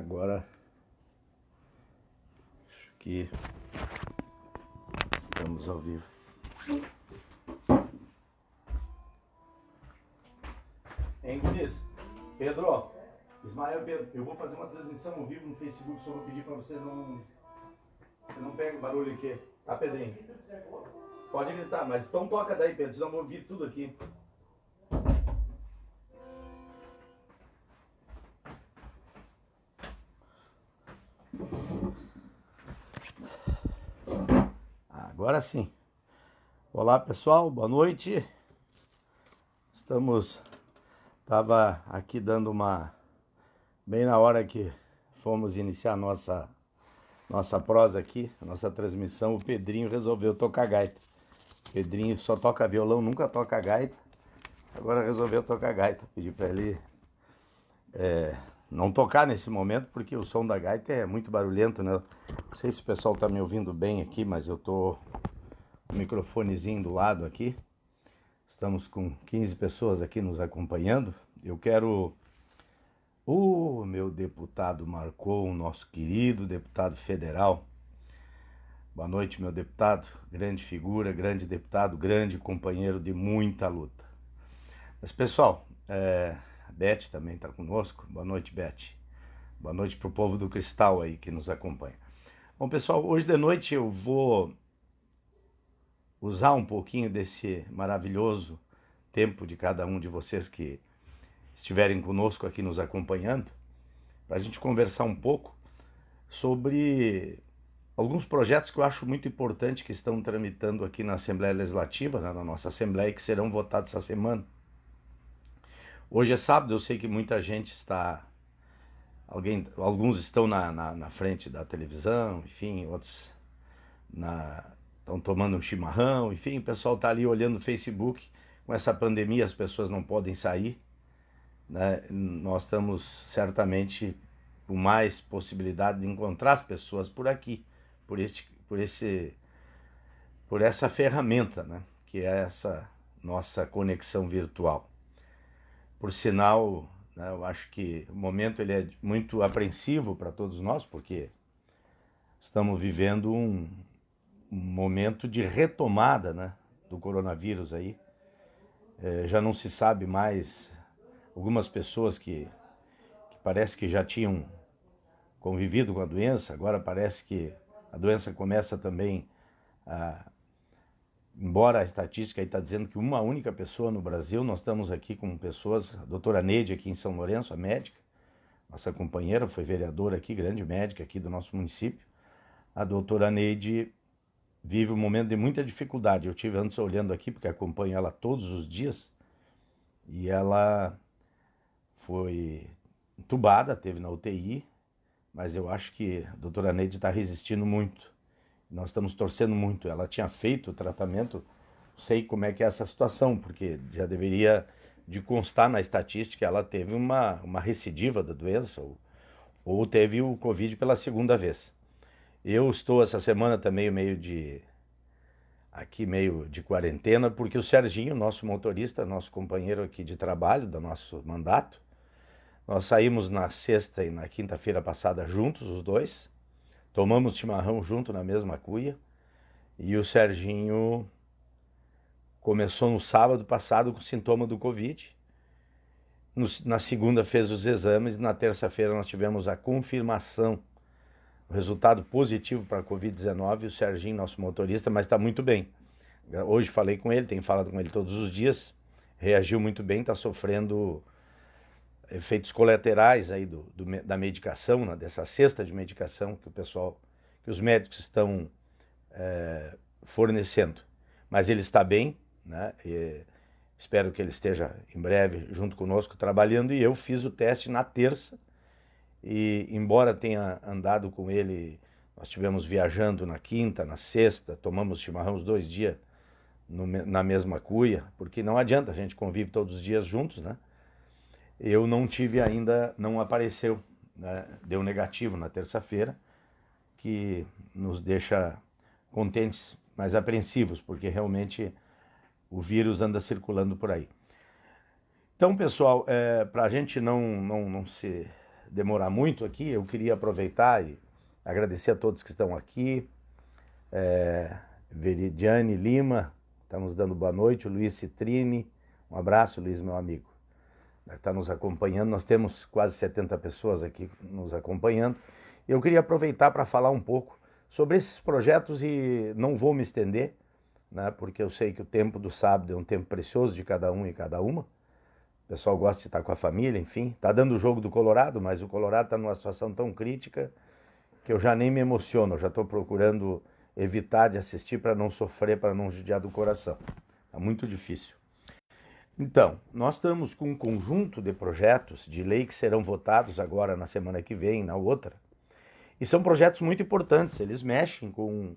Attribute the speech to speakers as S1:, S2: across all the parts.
S1: Agora acho que estamos ao vivo. Hein, Guris? Pedro, Ismael, Pedro, eu vou fazer uma transmissão ao vivo no Facebook, só vou pedir para vocês não peguem barulho aqui. Tá, Pedrinho? Pode gritar, mas então toca daí, Pedro, senão eu vou ouvir tudo aqui. Agora sim. Olá, pessoal, boa noite. Estava aqui dando bem na hora que fomos iniciar nossa prosa aqui, a nossa transmissão, o Pedrinho resolveu tocar gaita. Pedrinho só toca violão, nunca toca gaita. Agora resolveu tocar gaita. Pedi para ele não tocar nesse momento, porque o som da gaita é muito barulhento, né? Não sei se o pessoal tá me ouvindo bem aqui, mas eu tô com o microfonezinho do lado aqui. Estamos com 15 pessoas aqui nos acompanhando. Eu quero... O meu deputado Marcou, o nosso querido deputado federal. Boa noite, meu deputado. Grande figura, grande deputado, grande companheiro de muita luta. Mas, pessoal, a Beth também está conosco. Boa noite, Beth. Boa noite para o povo do Cristal aí que nos acompanha. Bom, pessoal, hoje de noite eu vou usar um pouquinho desse maravilhoso tempo de cada um de vocês que estiverem conosco aqui nos acompanhando, para a gente conversar um pouco sobre alguns projetos que eu acho muito importante que estão tramitando aqui na Assembleia Legislativa, né, na nossa Assembleia, que serão votados essa semana. Hoje é sábado, eu sei que muita gente está... Alguns estão na frente da televisão, enfim, outros estão tomando um chimarrão, enfim, o pessoal está ali olhando o Facebook. Com essa pandemia as pessoas não podem sair, né? Nós estamos certamente com mais possibilidade de encontrar as pessoas por aqui, por essa ferramenta, né? Que é essa nossa conexão virtual. Por sinal, né, eu acho que o momento ele é muito apreensivo para todos nós, porque estamos vivendo um momento de retomada, né, do coronavírus aí. Já não se sabe mais, algumas pessoas que parece que já tinham convivido com a doença, agora parece que a doença começa também a... Embora a estatística aí está dizendo que uma única pessoa no Brasil, nós estamos aqui com pessoas, a doutora Neide aqui em São Lourenço, a médica, nossa companheira, foi vereadora aqui, grande médica aqui do nosso município. A doutora Neide vive um momento de muita dificuldade. Eu estive antes olhando aqui, porque acompanho ela todos os dias, e ela foi entubada, teve na UTI, mas eu acho que a doutora Neide está resistindo muito. Nós estamos torcendo muito. Ela tinha feito o tratamento, sei como é que é essa situação, porque já deveria de constar na estatística, ela teve uma recidiva da doença, ou teve o Covid pela segunda vez. Eu estou essa semana também meio de quarentena, porque o Serginho, nosso motorista, nosso companheiro aqui de trabalho, do nosso mandato, nós saímos na sexta e na quinta-feira passada juntos, os dois, tomamos chimarrão junto na mesma cuia, e o Serginho começou no sábado passado com sintoma do Covid. Na segunda fez os exames, e na terça-feira nós tivemos a confirmação, o resultado positivo para a Covid-19, o Serginho, nosso motorista, mas está muito bem. Hoje falei com ele, tenho falado com ele todos os dias, reagiu muito bem, está sofrendo efeitos colaterais aí da medicação, né, dessa cesta de medicação que os médicos estão fornecendo. Mas ele está bem, né? Espero que ele esteja em breve junto conosco trabalhando, e eu fiz o teste na terça, e embora tenha andado com ele, nós estivemos viajando na quinta, na sexta, tomamos chimarrão os 2 dias na mesma cuia, porque não adianta, a gente convive todos os dias juntos, né? Eu não tive ainda, não apareceu, né? Deu negativo na terça-feira, que nos deixa contentes, mas apreensivos, porque realmente o vírus anda circulando por aí. Então, pessoal, para a gente não se demorar muito aqui, eu queria aproveitar e agradecer a todos que estão aqui. Veridiane Lima, está nos dando boa noite. O Luiz Citrini, um abraço, Luiz, meu amigo. Está nos acompanhando, nós temos quase 70 pessoas aqui nos acompanhando. Eu queria aproveitar para falar um pouco sobre esses projetos e não vou me estender, né, porque eu sei que o tempo do sábado é um tempo precioso de cada um e cada uma. O pessoal gosta de estar com a família, enfim. Está dando o jogo do Colorado, mas o Colorado está numa situação tão crítica que eu já nem me emociono, eu já estou procurando evitar de assistir para não sofrer, para não judiar do coração. Está muito difícil. Então, nós estamos com um conjunto de projetos de lei que serão votados agora na semana que vem, na outra. E são projetos muito importantes, eles mexem com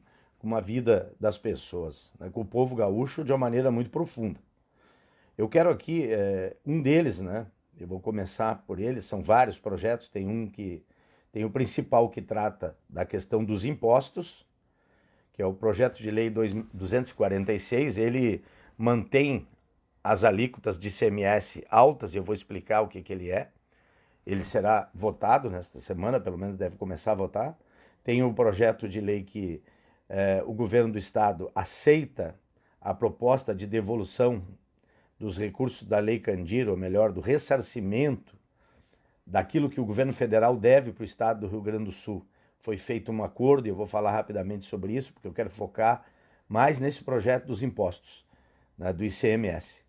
S1: a vida das pessoas, né, com o povo gaúcho de uma maneira muito profunda. Eu quero aqui, um deles, né, eu vou começar por ele, são vários projetos, tem o principal que trata da questão dos impostos, que é o projeto de lei 246, ele mantém as alíquotas de ICMS altas, e eu vou explicar o que ele é. Ele será votado nesta semana, pelo menos deve começar a votar. Tem um projeto de lei que o governo do estado aceita a proposta de devolução dos recursos da Lei Candir, ou melhor, do ressarcimento daquilo que o governo federal deve para o estado do Rio Grande do Sul. Foi feito um acordo, e eu vou falar rapidamente sobre isso, porque eu quero focar mais nesse projeto dos impostos, né, do ICMS.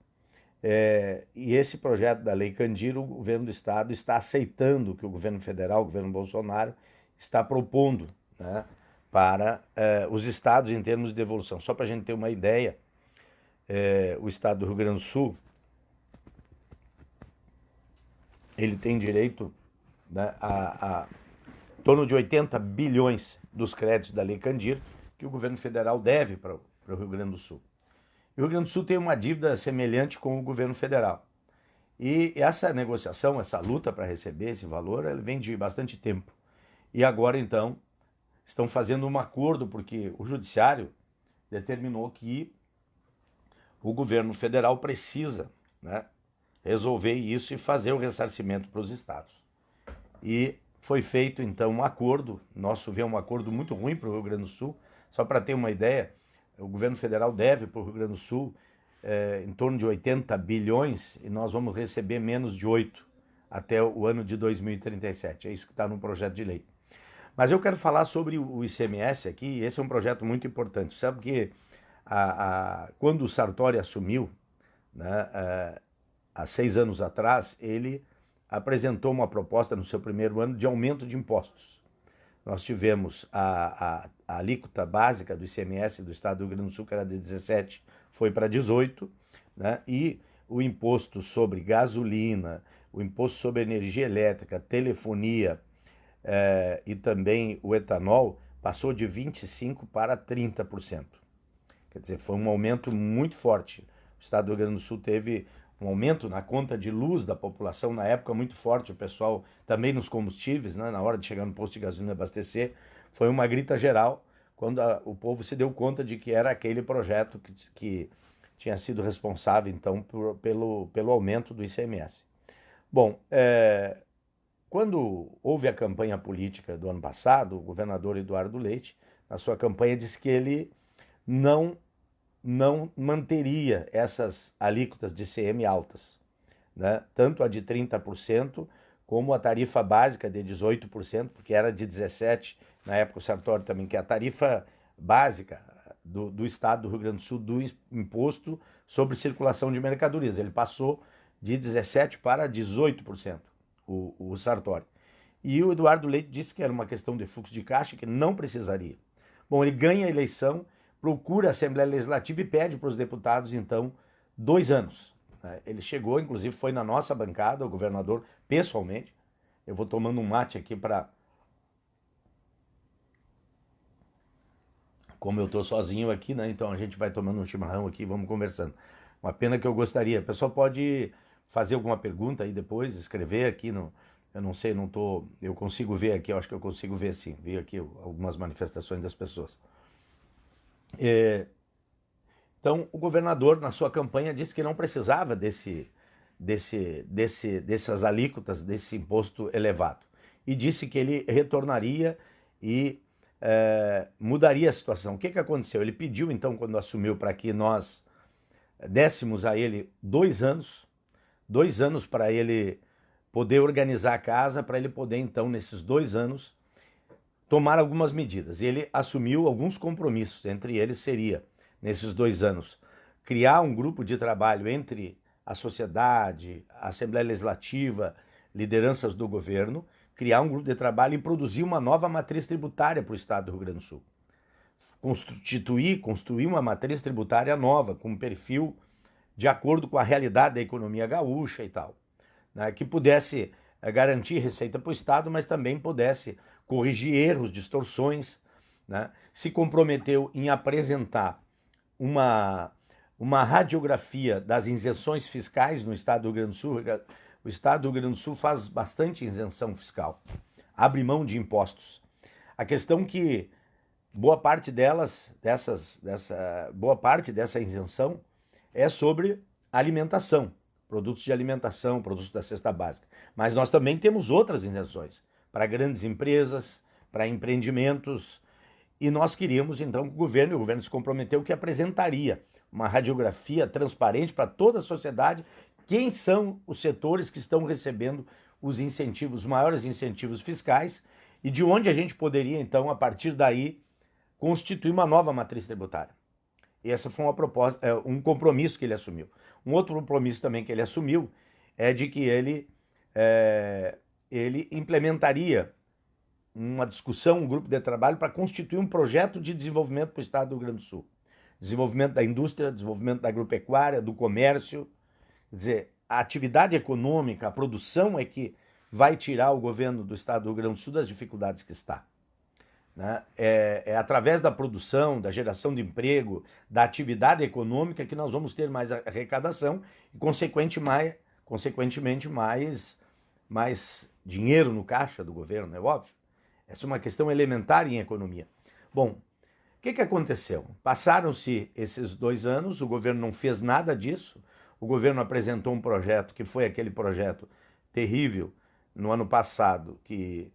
S1: E esse projeto da Lei Candir, o governo do estado está aceitando o que o governo federal, o governo Bolsonaro, está propondo, né, para os estados em termos de devolução. Só para a gente ter uma ideia, o estado do Rio Grande do Sul, ele tem direito, né, a em torno de 80 bilhões dos créditos da Lei Candir que o governo federal deve para o Rio Grande do Sul. E o Rio Grande do Sul tem uma dívida semelhante com o governo federal. E essa negociação, essa luta para receber esse valor, ela vem de bastante tempo. E agora, então, estão fazendo um acordo, porque o judiciário determinou que o governo federal precisa, né, resolver isso e fazer o ressarcimento para os estados. E foi feito, então, um acordo. Nosso vê um acordo muito ruim para o Rio Grande do Sul. Só para ter uma ideia, o governo federal deve para o Rio Grande do Sul em torno de 80 bilhões e nós vamos receber menos de 8 até o ano de 2037. É isso que está no projeto de lei. Mas eu quero falar sobre o ICMS aqui. Esse é um projeto muito importante. Sabe que quando o Sartori assumiu, né, há 6 anos atrás, ele apresentou uma proposta no seu primeiro ano de aumento de impostos. Nós tivemos a alíquota básica do ICMS do estado do Rio Grande do Sul, que era de 17, foi para 18, né? E o imposto sobre gasolina, o imposto sobre energia elétrica, telefonia e também o etanol passou de 25% para 30%. Quer dizer, foi um aumento muito forte. O estado do Rio Grande do Sul teve um aumento na conta de luz da população na época muito forte, o pessoal também nos combustíveis, né, na hora de chegar no posto de gasolina e abastecer, foi uma grita geral quando o povo se deu conta de que era aquele projeto que tinha sido responsável então pelo aumento do ICMS. Bom, quando houve a campanha política do ano passado, o governador Eduardo Leite, na sua campanha, disse que ele não manteria essas alíquotas de ICM altas, né? Tanto a de 30% como a tarifa básica de 18%, porque era de 17%, na época o Sartori também, que é a tarifa básica do estado do Rio Grande do Sul do imposto sobre circulação de mercadorias. Ele passou de 17% para 18%, o Sartori. E o Eduardo Leite disse que era uma questão de fluxo de caixa, que não precisaria. Bom, ele ganha a eleição, procura a Assembleia Legislativa e pede para os deputados, então, 2 anos. Ele chegou, inclusive foi na nossa bancada, o governador, pessoalmente. Eu vou tomando um mate aqui para... Como eu estou sozinho aqui, né? Então a gente vai tomando um chimarrão aqui e vamos conversando. Uma pena que eu gostaria. O pessoal pode fazer alguma pergunta aí depois, escrever aqui no... Eu não sei, não tô... Eu consigo ver aqui, eu acho que eu consigo ver sim. Vi aqui algumas manifestações das pessoas. Então, o governador, na sua campanha, disse que não precisava dessas alíquotas, desse imposto elevado. e disse que ele retornaria e mudaria a situação. O que aconteceu? Ele pediu, então, quando assumiu, para que nós dessemos a ele 2 anos para ele poder organizar a casa, para ele poder, então, nesses 2 anos, tomar algumas medidas. E ele assumiu alguns compromissos, entre eles seria, nesses 2 anos, criar um grupo de trabalho entre a sociedade, a Assembleia Legislativa, lideranças do governo, criar um grupo de trabalho e produzir uma nova matriz tributária para o Estado do Rio Grande do Sul. Construir uma matriz tributária nova, com um perfil de acordo com a realidade da economia gaúcha e tal, né, que pudesse garantir receita para o Estado, mas também pudesse corrigir erros, distorções, né. Se comprometeu em apresentar uma radiografia das isenções fiscais no Estado do Rio Grande do Sul. O Estado do Rio Grande do Sul faz bastante isenção fiscal, abre mão de impostos. A questão que boa parte dessa isenção é sobre alimentação, produtos de alimentação, produtos da cesta básica. Mas nós também temos outras isenções para grandes empresas, para empreendimentos, e nós queríamos então que o governo se comprometeu que apresentaria uma radiografia transparente para toda a sociedade, quem são os setores que estão recebendo os incentivos, os maiores incentivos fiscais, e de onde a gente poderia então, a partir daí, constituir uma nova matriz tributária. E essa foi um compromisso que ele assumiu. Um outro compromisso também que ele assumiu é de que ele implementaria uma discussão, um grupo de trabalho para constituir um projeto de desenvolvimento para o Estado do Rio Grande do Sul. Desenvolvimento da indústria, desenvolvimento da agropecuária, do comércio. Quer dizer, a atividade econômica, a produção é que vai tirar o governo do Estado do Rio Grande do Sul das dificuldades que está. Né? É através da produção, da geração de emprego, da atividade econômica que nós vamos ter mais arrecadação e, consequentemente, mais dinheiro no caixa do governo, é óbvio. Essa é uma questão elementar em economia. Bom, o que aconteceu? Passaram-se esses 2 anos, o governo não fez nada disso, o governo apresentou um projeto que foi aquele projeto terrível no ano passado, que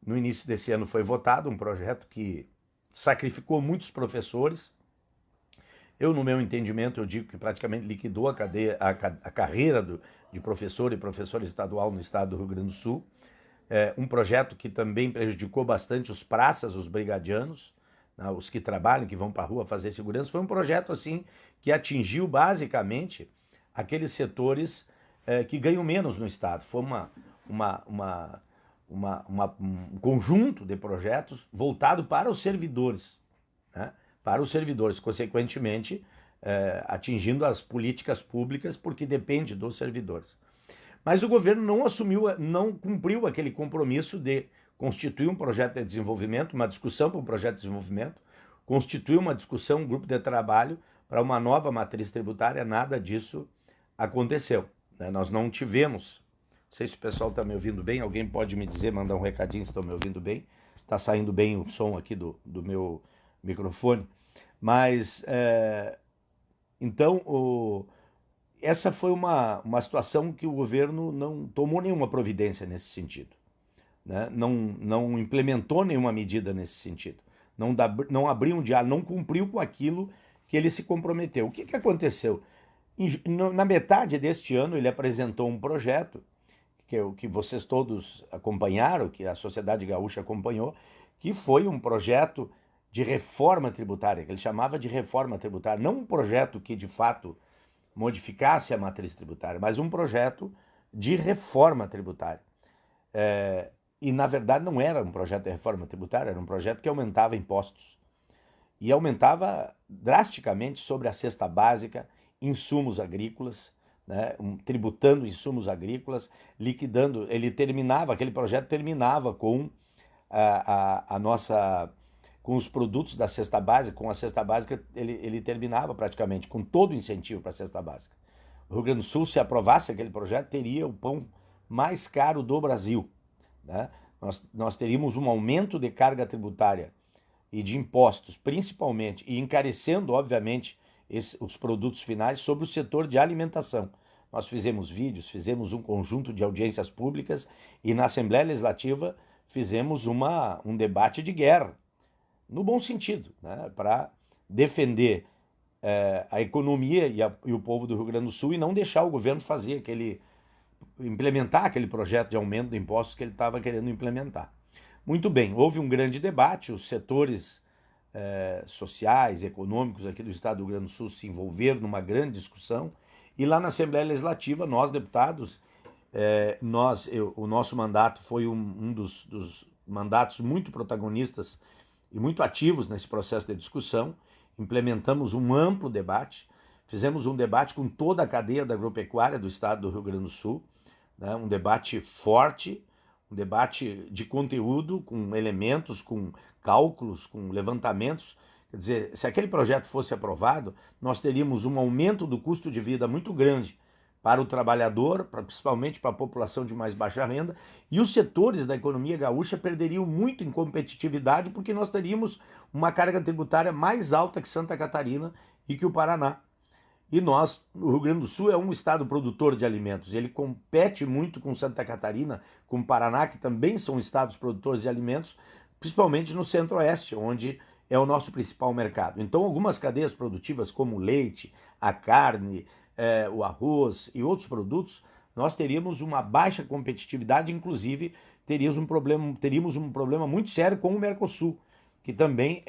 S1: no início desse ano foi votado, um projeto que sacrificou muitos professores. Eu, no meu entendimento, eu digo que praticamente liquidou a carreira de professor e professora estadual no estado do Rio Grande do Sul. Um projeto que também prejudicou bastante os praças, os brigadianos, né, os que trabalham, que vão para a rua fazer segurança. Foi um projeto assim que atingiu basicamente aqueles setores que ganham menos no estado. Foi um conjunto de projetos voltado para os servidores, né? Para os servidores, consequentemente atingindo as políticas públicas, porque depende dos servidores. Mas o governo não cumpriu aquele compromisso de constituir um projeto de desenvolvimento, uma discussão para um projeto de desenvolvimento, constituir uma discussão, um grupo de trabalho para uma nova matriz tributária. Nada disso aconteceu, né? Nós não tivemos. Não sei se o pessoal está me ouvindo bem, alguém pode me dizer, mandar um recadinho se estão me ouvindo bem. Está saindo bem o som aqui do meu microfone. Mas, então, essa foi uma situação que o governo não tomou nenhuma providência nesse sentido, né? Não implementou nenhuma medida nesse sentido. Não abriu um diálogo, não cumpriu com aquilo que ele se comprometeu. O que aconteceu? Na metade deste ano, ele apresentou um projeto que vocês todos acompanharam, que a sociedade gaúcha acompanhou, que foi um projeto de reforma tributária, que ele chamava de reforma tributária. Não um projeto que, de fato, modificasse a matriz tributária, mas um projeto de reforma tributária. E, na verdade, não era um projeto de reforma tributária, era um projeto que aumentava impostos. E aumentava drasticamente sobre a cesta básica, insumos agrícolas, né, tributando insumos agrícolas, liquidando. Aquele projeto terminava com com os produtos da cesta básica, com a cesta básica, ele terminava praticamente com todo o incentivo para a cesta básica. O Rio Grande do Sul, se aprovasse aquele projeto, teria o pão mais caro do Brasil, né? Nós teríamos um aumento de carga tributária e de impostos, principalmente, e encarecendo, obviamente, os produtos finais sobre o setor de alimentação. Nós fizemos vídeos, fizemos um conjunto de audiências públicas e na Assembleia Legislativa fizemos um debate de guerra, no bom sentido, né, para defender a economia e o povo do Rio Grande do Sul e não deixar o governo implementar aquele projeto de aumento de impostos que ele estava querendo implementar. Muito bem, houve um grande debate, os setores sociais, econômicos aqui do estado do Rio Grande do Sul se envolveram numa grande discussão e lá na Assembleia Legislativa, nós deputados, o nosso mandato foi um dos mandatos muito protagonistas e muito ativos nesse processo de discussão. Implementamos um amplo debate, fizemos um debate com toda a cadeia da agropecuária do estado do Rio Grande do Sul, né? Um debate forte, um debate de conteúdo, com elementos, com cálculos, com levantamentos. Quer dizer, se aquele projeto fosse aprovado, nós teríamos um aumento do custo de vida muito grande para o trabalhador, principalmente para a população de mais baixa renda, e os setores da economia gaúcha perderiam muito em competitividade, porque nós teríamos uma carga tributária mais alta que Santa Catarina e que o Paraná. E nós, o Rio Grande do Sul é um estado produtor de alimentos, ele compete muito com Santa Catarina, com o Paraná, que também são estados produtores de alimentos, principalmente no centro-oeste, onde é o nosso principal mercado. Então, algumas cadeias produtivas, como o leite, a carne, o arroz e outros produtos, nós teríamos uma baixa competitividade, inclusive teríamos um problema muito sério com o Mercosul, que também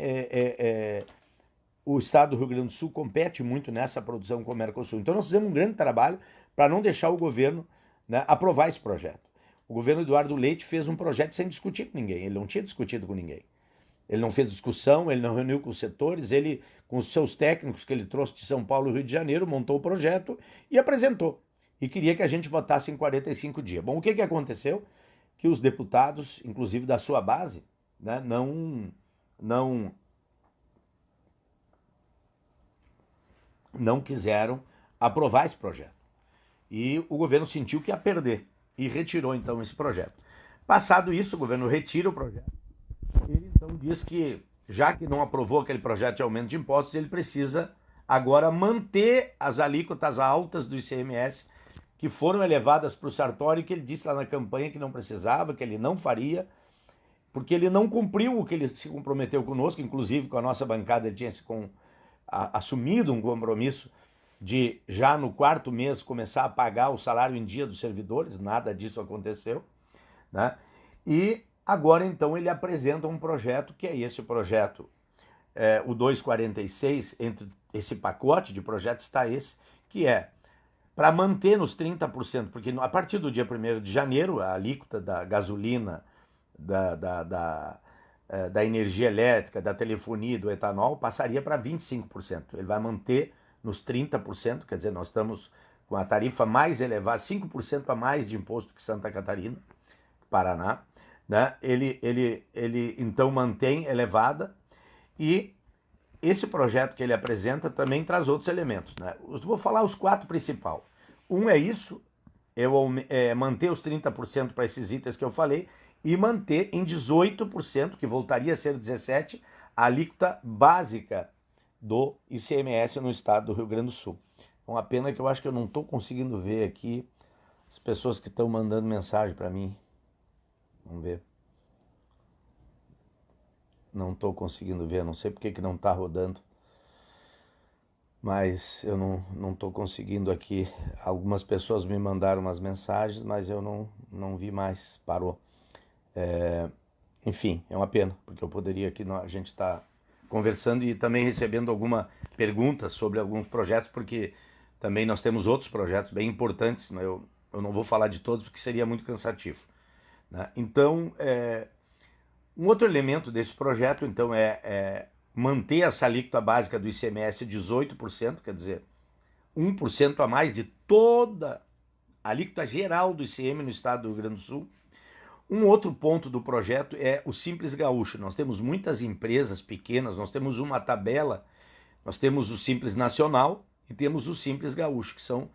S1: o estado do Rio Grande do Sul compete muito nessa produção com o Mercosul. Então nós fizemos um grande trabalho para não deixar o governo, né, aprovar esse projeto. O governo Eduardo Leite fez um projeto sem discutir com ninguém, ele não tinha discutido com ninguém. Ele não fez discussão, ele não reuniu com os setores, ele, com os seus técnicos que ele trouxe de São Paulo e Rio de Janeiro, montou o projeto e apresentou. E queria que a gente votasse em 45 dias. Bom, o que aconteceu? Que os deputados, inclusive da sua base, né, não quiseram aprovar esse projeto. E o governo sentiu que ia perder e retirou então esse projeto. Passado isso, o governo retira o projeto. Ele então diz que, já que não aprovou aquele projeto de aumento de impostos, ele precisa agora manter as alíquotas altas do ICMS que foram elevadas para o Sartori, que ele disse lá na campanha que não precisava, que ele não faria, porque ele não cumpriu o que ele se comprometeu conosco, inclusive com a nossa bancada ele tinha assumido um compromisso de já no 4º mês começar a pagar o salário em dia dos servidores, nada disso aconteceu, né? E agora então ele apresenta um projeto que é esse projeto, o 246, entre esse pacote de projetos está esse, que é para manter nos 30%, porque a partir do dia 1º de janeiro a alíquota da gasolina, da energia elétrica, da telefonia e do etanol passaria para 25%. Ele vai manter nos 30%, quer dizer, nós estamos com a tarifa mais elevada, 5% a mais de imposto que Santa Catarina, Paraná, né? Ele então mantém elevada, e esse projeto que ele apresenta também traz outros elementos, né? Eu vou falar os 4 principais. Um é isso, manter os 30% para esses itens que eu falei, e manter em 18%, que voltaria a ser 17%, a alíquota básica do ICMS no estado do Rio Grande do Sul. Uma pena que eu acho que eu não estou conseguindo ver aqui as pessoas que estão mandando mensagem para mim. Vamos ver. Não estou conseguindo ver, não sei porque que não está rodando. Mas eu não estou conseguindo aqui. Algumas pessoas me mandaram umas mensagens, mas eu não vi mais, parou. Enfim, é uma pena, porque eu poderia aqui, a gente está conversando e também recebendo alguma pergunta sobre alguns projetos, porque também nós temos outros projetos bem importantes, né? Eu não vou falar de todos porque seria muito cansativo, né? Então, um outro elemento desse projeto então é manter essa alíquota básica do ICMS 18%, quer dizer, 1% a mais de toda a alíquota geral do ICM no estado do Rio Grande do Sul. Um outro ponto do projeto é o Simples Gaúcho. Nós temos muitas empresas pequenas, nós temos uma tabela, nós temos o Simples Nacional e temos o Simples Gaúcho, que são...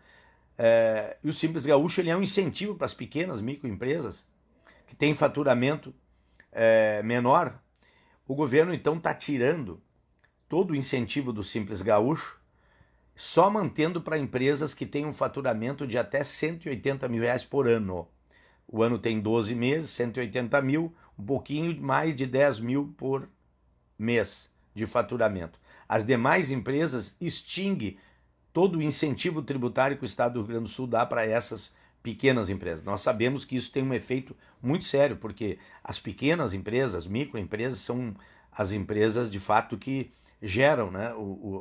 S1: e o Simples Gaúcho ele é um incentivo para as pequenas microempresas que têm faturamento menor. O governo então está tirando todo o incentivo do Simples Gaúcho, só mantendo para empresas que têm um faturamento de até R$ 180 mil por ano. O ano tem 12 meses, 180 mil, um pouquinho mais de 10 mil por mês de faturamento. As demais empresas extinguem todo o incentivo tributário que o Estado do Rio Grande do Sul dá para essas pequenas empresas. Nós sabemos que isso tem um efeito muito sério, porque as pequenas empresas, microempresas, são as empresas de fato que geram, né,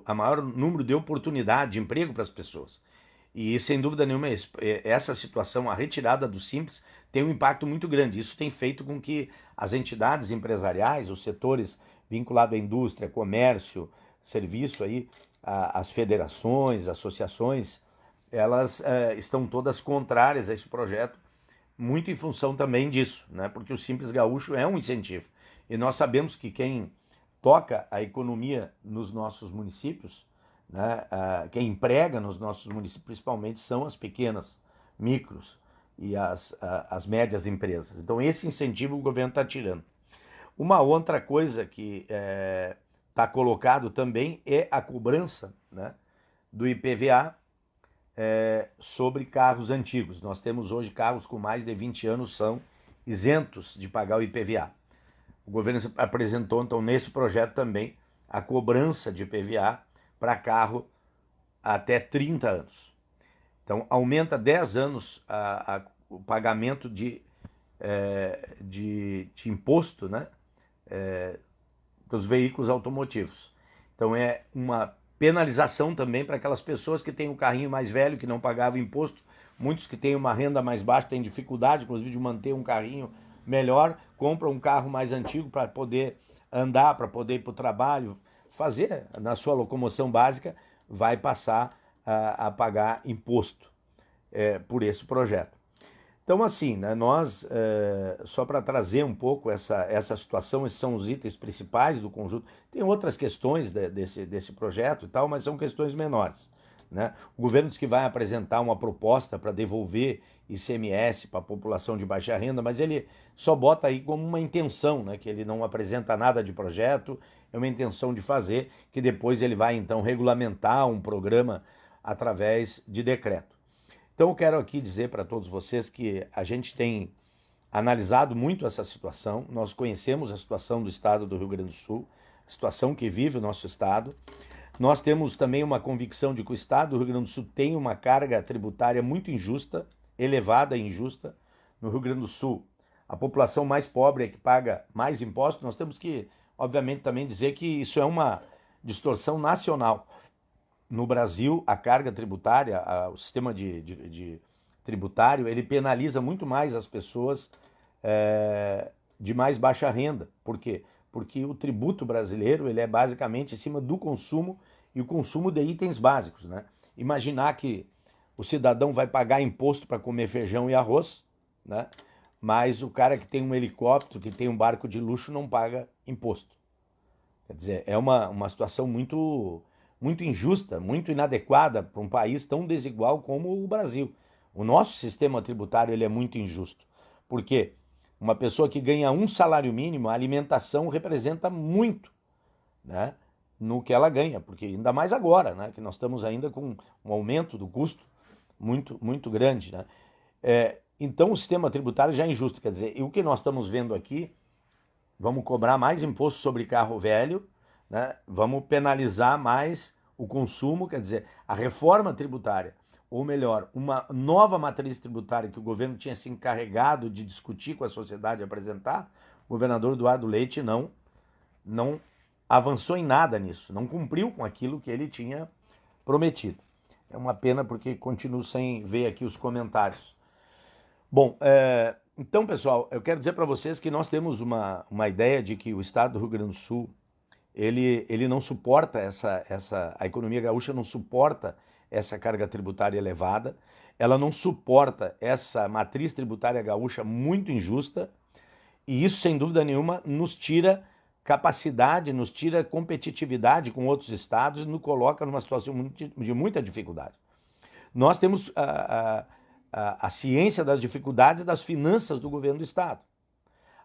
S1: a maior número de oportunidade de emprego para as pessoas. E sem dúvida nenhuma, essa situação, a retirada do Simples, tem um impacto muito grande. Isso tem feito com que as entidades empresariais, os setores vinculados à indústria, comércio, serviço, aí, as federações, associações, elas estão todas contrárias a esse projeto, muito em função também disso, né? Porque o Simples Gaúcho é um incentivo. E nós sabemos que quem toca a economia nos nossos municípios, né, quem emprega nos nossos municípios, principalmente, são as pequenas, micros e as médias empresas. Então, esse incentivo o governo está tirando. Uma outra coisa que está colocado também é a cobrança, né, do IPVA sobre carros antigos. Nós temos hoje carros com mais de 20 anos são isentos de pagar o IPVA. O governo apresentou, então, nesse projeto também, a cobrança de IPVA para carro até 30 anos. Então, aumenta 10 anos o pagamento de imposto, né, dos veículos automotivos. Então, é uma penalização também para aquelas pessoas que têm um carrinho mais velho, que não pagavam imposto. Muitos que têm uma renda mais baixa têm dificuldade, inclusive, de manter um carrinho melhor, compram um carro mais antigo para poder andar, para poder ir para o trabalho, fazer na sua locomoção básica, vai passar a pagar imposto por esse projeto. Então, assim, né, nós, só para trazer um pouco essa situação, esses são os itens principais do conjunto. Tem outras questões desse projeto e tal, mas são questões menores, né? O governo diz que vai apresentar uma proposta para devolver ICMS para a população de baixa renda, mas ele só bota aí como uma intenção, né, que ele não apresenta nada de projeto, é uma intenção de fazer, que depois ele vai então regulamentar um programa através de decreto. Então eu quero aqui dizer para todos vocês que a gente tem analisado muito essa situação, nós conhecemos a situação do estado do Rio Grande do Sul, a situação que vive o nosso estado. Nós temos também uma convicção de que o estado do Rio Grande do Sul tem uma carga tributária muito injusta, elevada e injusta. No Rio Grande do Sul, a população mais pobre é que paga mais impostos. Nós temos que, obviamente, também dizer que isso é uma distorção nacional. No Brasil, a carga tributária, o sistema de tributário, ele penaliza muito mais as pessoas de mais baixa renda. Por quê? Porque o tributo brasileiro ele é basicamente em cima do consumo e o consumo de itens básicos, né? Imaginar que o cidadão vai pagar imposto para comer feijão e arroz, né? Mas o cara que tem um helicóptero, que tem um barco de luxo, não paga imposto. Quer dizer, é uma situação muito injusta, muito inadequada para um país tão desigual como o Brasil. O nosso sistema tributário ele é muito injusto. Por quê? Uma pessoa que ganha um salário mínimo, a alimentação representa muito, né, no que ela ganha, porque ainda mais agora, né, que nós estamos ainda com um aumento do custo muito grande, né? Então o sistema tributário já é injusto, quer dizer, e o que nós estamos vendo aqui, vamos cobrar mais imposto sobre carro velho, né? Vamos penalizar mais o consumo, quer dizer, a reforma tributária, ou melhor, uma nova matriz tributária que o governo tinha se encarregado de discutir com a sociedade e apresentar, o governador Eduardo Leite não avançou em nada nisso, não cumpriu com aquilo que ele tinha prometido. É uma pena porque continuo sem ver aqui os comentários. Bom, então, pessoal, eu quero dizer para vocês que nós temos uma ideia de que o estado do Rio Grande do Sul, ele não suporta a economia gaúcha não suporta essa carga tributária elevada, ela não suporta essa matriz tributária gaúcha muito injusta, e isso, sem dúvida nenhuma, nos tira capacidade, nos tira competitividade com outros estados e nos coloca numa situação de muita dificuldade. Nós temos a ciência das dificuldades das finanças do governo do estado.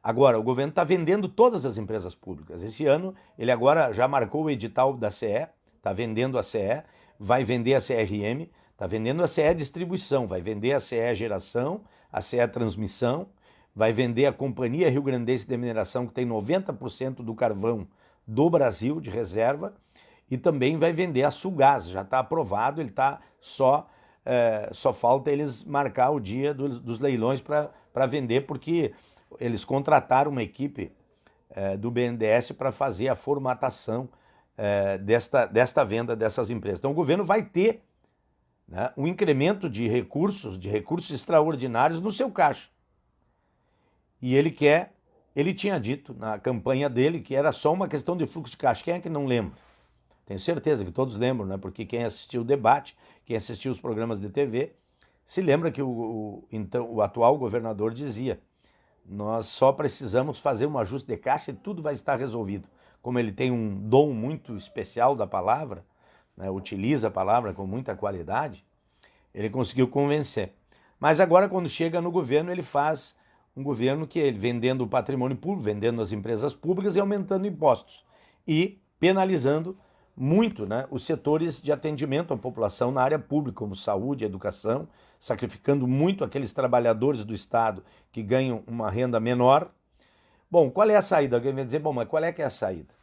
S1: Agora, o governo está vendendo todas as empresas públicas. Esse ano, ele agora já marcou o edital da CE, está vendendo a CE, vai vender a CRM, está vendendo a CE Distribuição, vai vender a CE Geração, a CE Transmissão, vai vender a Companhia Rio Grandense de Mineração, que tem 90% do carvão do Brasil de reserva, e também vai vender a Sulgás, já está aprovado, ele está só falta eles marcar o dia dos leilões para vender, porque eles contrataram uma equipe do BNDES para fazer a formatação desta venda dessas empresas. Então o governo vai ter, né, um incremento de recursos extraordinários no seu caixa. E ele tinha dito na campanha dele que era só uma questão de fluxo de caixa. Quem é que não lembra? Tenho certeza que todos lembram, né? Porque quem assistiu o debate, quem assistiu os programas de TV, se lembra que então, o atual governador dizia: nós só precisamos fazer um ajuste de caixa e tudo vai estar resolvido. Como ele tem um dom muito especial da palavra, né, utiliza a palavra com muita qualidade, ele conseguiu convencer. Mas agora, quando chega no governo, ele faz um governo que ele vendendo o patrimônio público, vendendo as empresas públicas e aumentando impostos e penalizando muito, né, os setores de atendimento à população na área pública, como saúde, educação, sacrificando muito aqueles trabalhadores do Estado que ganham uma renda menor. Bom, qual é a saída? Alguém vai dizer, bom, mas qual é que é a saída?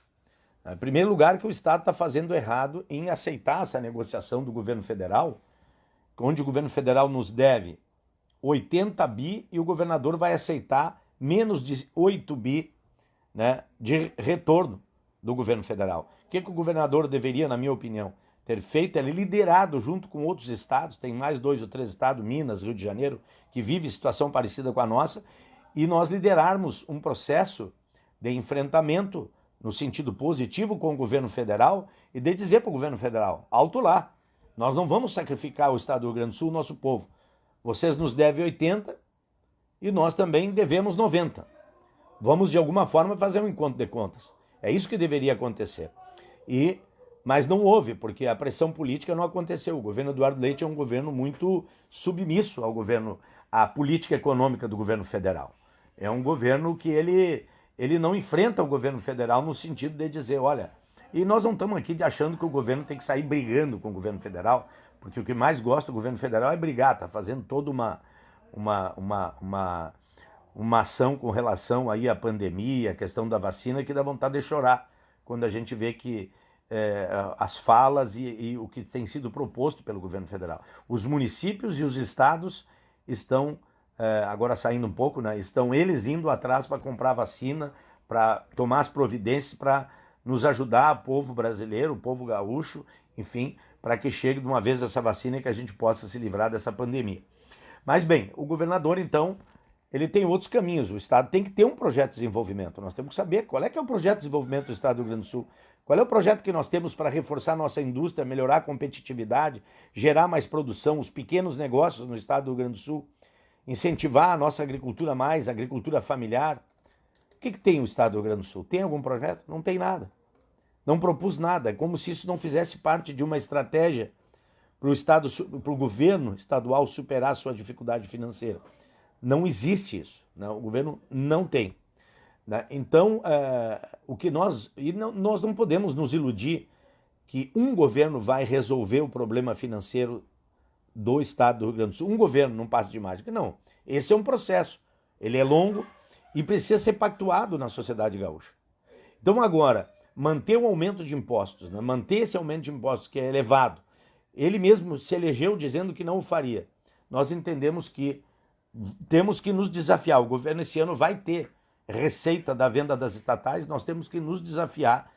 S1: Em primeiro lugar, que o Estado está fazendo errado em aceitar essa negociação do governo federal, onde o governo federal nos deve 80 bi e o governador vai aceitar menos de 8 bi, né, de retorno do governo federal. O que o governador deveria, na minha opinião, ter feito? Ele liderado junto com outros estados, tem mais 2 ou 3 estados, Minas, Rio de Janeiro, que vive situação parecida com a nossa, e nós liderarmos um processo de enfrentamento no sentido positivo com o governo federal e de dizer para o governo federal, alto lá, nós não vamos sacrificar o estado do Rio Grande do Sul, o nosso povo. Vocês nos devem 80 e nós também devemos 90. Vamos, de alguma forma, fazer um encontro de contas. É isso que deveria acontecer. Mas não houve, porque a pressão política não aconteceu. O governo Eduardo Leite é um governo muito submisso à política econômica do governo federal. É um governo que ele não enfrenta o governo federal no sentido de dizer, olha, e nós não estamos aqui achando que o governo tem que sair brigando com o governo federal, porque o que mais gosta do governo federal é brigar, está fazendo toda uma ação com relação aí à pandemia, a questão da vacina, que dá vontade de chorar quando a gente vê que as falas e o que tem sido proposto pelo governo federal. Os municípios e os estados estão, agora saindo um pouco, né, estão eles indo atrás para comprar vacina, para tomar as providências para nos ajudar, o povo brasileiro, o povo gaúcho, enfim, para que chegue de uma vez essa vacina e que a gente possa se livrar dessa pandemia. Mas bem, o governador então, ele tem outros caminhos, o Estado tem que ter um projeto de desenvolvimento, nós temos que saber qual é que é o projeto de desenvolvimento do Estado do Rio Grande do Sul, qual é o projeto que nós temos para reforçar nossa indústria, melhorar a competitividade, gerar mais produção, os pequenos negócios no Estado do Rio Grande do Sul, incentivar a nossa agricultura mais, a agricultura familiar. O que tem o Estado do Rio Grande do Sul? Tem algum projeto? Não tem nada. Não propus nada, é como se isso não fizesse parte de uma estratégia para o governo estadual superar a sua dificuldade financeira. Não existe isso, né? O governo não tem. Né? Então, nós não podemos nos iludir que um governo vai resolver o problema financeiro do Estado do Rio Grande do Sul. Um governo não passa de mágica, não. Esse é um processo, ele é longo e precisa ser pactuado na sociedade gaúcha. Então agora, manter o aumento de impostos, né? Manter esse aumento de impostos que é elevado, ele mesmo se elegeu dizendo que não o faria. Nós entendemos que temos que nos desafiar. O governo esse ano vai ter receita da venda das estatais, nós temos que nos desafiar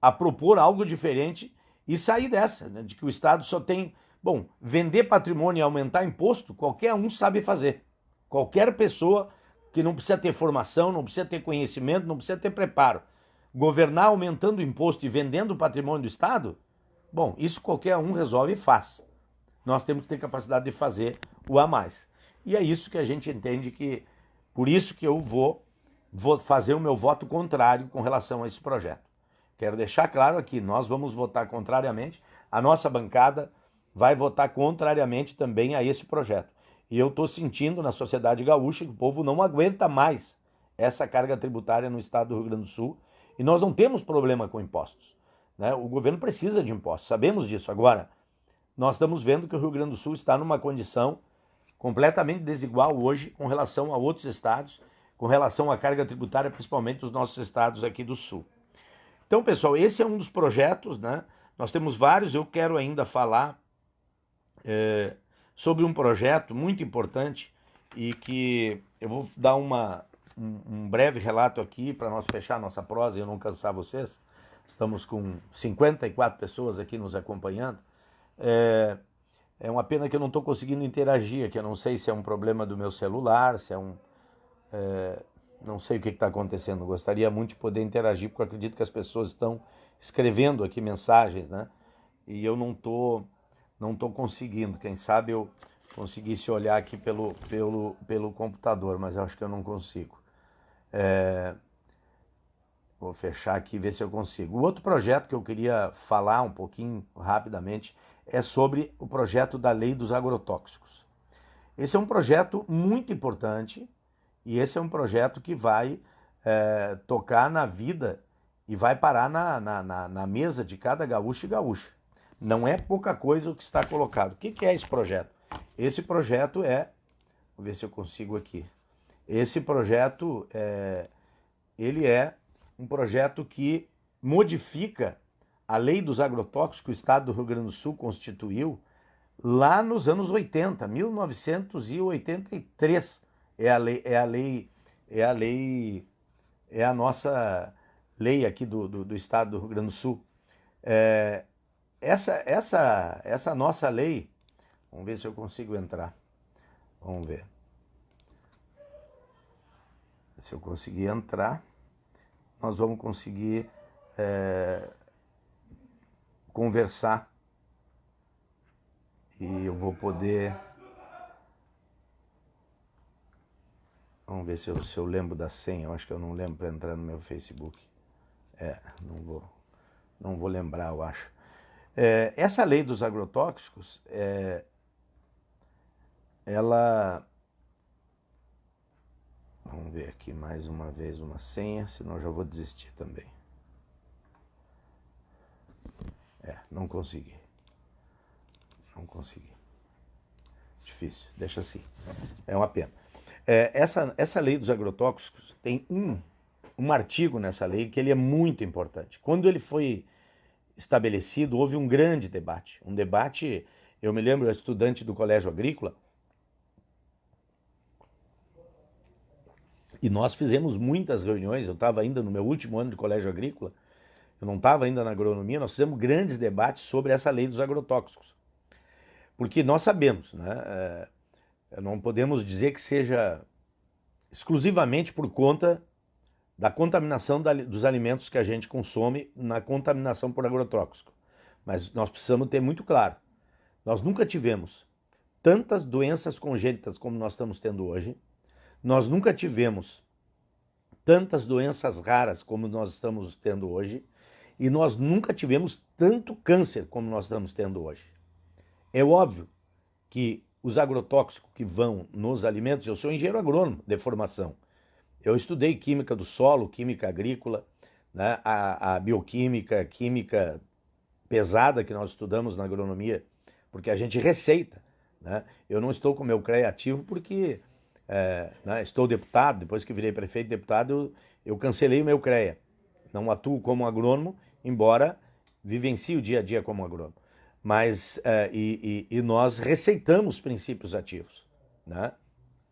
S1: a propor algo diferente e sair dessa, né? De que o Estado só tem... Bom, vender patrimônio e aumentar imposto, qualquer um sabe fazer. Qualquer pessoa que não precisa ter formação, não precisa ter conhecimento, não precisa ter preparo. Governar aumentando o imposto e vendendo o patrimônio do Estado, bom, isso qualquer um resolve e faz. Nós temos que ter capacidade de fazer o a mais. E é isso que a gente entende que, por isso que eu vou fazer o meu voto contrário com relação a esse projeto. Quero deixar claro aqui, nós vamos votar contrariamente, a nossa bancada vai votar contrariamente também a esse projeto. E eu estou sentindo na sociedade gaúcha que o povo não aguenta mais essa carga tributária no estado do Rio Grande do Sul, e nós não temos problema com impostos, né? O governo precisa de impostos, sabemos disso. Agora, nós estamos vendo que o Rio Grande do Sul está numa condição completamente desigual hoje com relação a outros estados, com relação à carga tributária, principalmente dos nossos estados aqui do Sul. Então, pessoal, esse é um dos projetos, né? Nós temos vários, eu quero ainda falar sobre um projeto muito importante e que eu vou dar um breve relato aqui para nós fechar nossa prosa e eu não cansar vocês. Estamos com 54 pessoas aqui nos acompanhando. É uma pena que eu não estou conseguindo interagir aqui, eu não sei se é um problema do meu celular, se é um... não sei o que está acontecendo, gostaria muito de poder interagir, porque eu acredito que as pessoas estão escrevendo aqui mensagens, né? E eu não tô conseguindo. Quem sabe eu conseguisse olhar aqui pelo computador, mas eu acho que eu não consigo. Vou fechar aqui e ver se eu consigo. O outro projeto que eu queria falar um pouquinho rapidamente é sobre o projeto da Lei dos Agrotóxicos. Esse é um projeto muito importante e esse é um projeto que vai tocar na vida e vai parar na mesa de cada gaúcho e gaúcha. Não é pouca coisa o que está colocado. O que é esse projeto? Esse projeto vou ver se eu consigo aqui. Esse projeto ele é um projeto que modifica a Lei dos Agrotóxicos que o Estado do Rio Grande do Sul constituiu lá nos anos 80, 1983. É a nossa lei aqui do Estado do Rio Grande do Sul. Essa nossa lei, vamos ver se eu consigo entrar. Vamos ver. Se eu conseguir entrar, nós vamos conseguir conversar e eu vou poder... Vamos ver se eu lembro da senha. Eu acho que eu não lembro para entrar no meu Facebook. Não vou lembrar, eu acho. Essa lei dos agrotóxicos, ela... Vamos ver aqui mais uma vez uma senha, senão eu já vou desistir também. Não consegui. Não consegui. Difícil, deixa assim. É uma pena. Essa lei dos agrotóxicos tem um artigo nessa lei que ele é muito importante. Quando ele foi estabelecido, houve um grande debate. Um debate, eu me lembro, eu era estudante do Colégio Agrícola, e nós fizemos muitas reuniões, eu estava ainda no meu último ano de Colégio Agrícola, eu não estava ainda na agronomia, nós fizemos grandes debates sobre essa lei dos agrotóxicos. Porque nós sabemos, né, não podemos dizer que seja exclusivamente por conta da contaminação dos alimentos que a gente consome na contaminação por agrotóxico. Mas nós precisamos ter muito claro, nós nunca tivemos tantas doenças congênitas como nós estamos tendo hoje, nós nunca tivemos tantas doenças raras como nós estamos tendo hoje, e nós nunca tivemos tanto câncer como nós estamos tendo hoje. É óbvio que os agrotóxicos que vão nos alimentos, eu sou engenheiro agrônomo de formação, eu estudei química do solo, química agrícola, né, a bioquímica, química pesada que nós estudamos na agronomia, porque a gente receita, né? Eu não estou com o meu CREA ativo porque né, estou deputado, depois que virei prefeito deputado, eu cancelei o meu CREA. Não atuo como agrônomo, embora vivencie o dia a dia como agrônomo. Mas, e nós receitamos princípios ativos, né?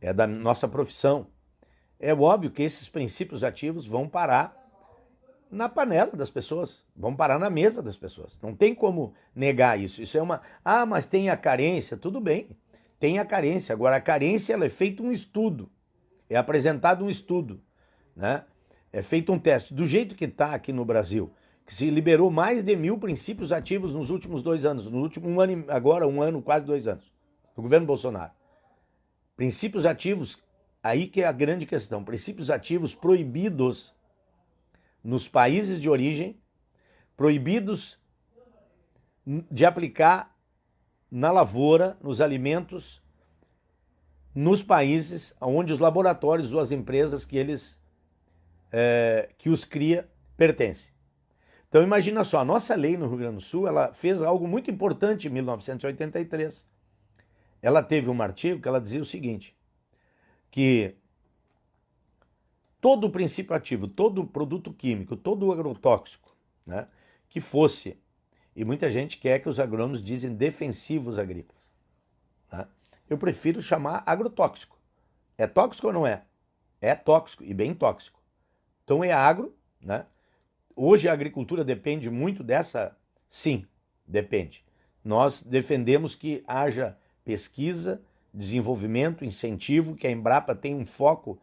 S1: É da nossa profissão. É óbvio que esses princípios ativos vão parar na panela das pessoas, vão parar na mesa das pessoas. Não tem como negar isso. Isso é uma... Ah, mas tem a carência. Tudo bem, tem a carência. Agora, a carência ela é feito um estudo, é apresentado um estudo, né? É feito um teste. Do jeito que está aqui no Brasil, que se liberou mais de 1000 princípios ativos nos últimos 2 anos, no último um ano, agora 1 ano, quase 2 anos, do governo Bolsonaro. Princípios ativos, aí que é a grande questão, princípios ativos proibidos nos países de origem, proibidos de aplicar na lavoura, nos alimentos, nos países onde os laboratórios ou as empresas que os cria pertencem. Então imagina só, a nossa lei no Rio Grande do Sul, ela fez algo muito importante em 1983. Ela teve um artigo que ela dizia o seguinte, que todo o princípio ativo, todo o produto químico, todo o agrotóxico, né, que fosse, e muita gente quer que os agrônomos dizem defensivos agrícolas, né? Eu prefiro chamar agrotóxico. É tóxico ou não é? É tóxico e bem tóxico. Então é agro, né? Hoje a agricultura depende muito dessa? Sim, depende. Nós defendemos que haja pesquisa, desenvolvimento, incentivo, que a Embrapa tenha um foco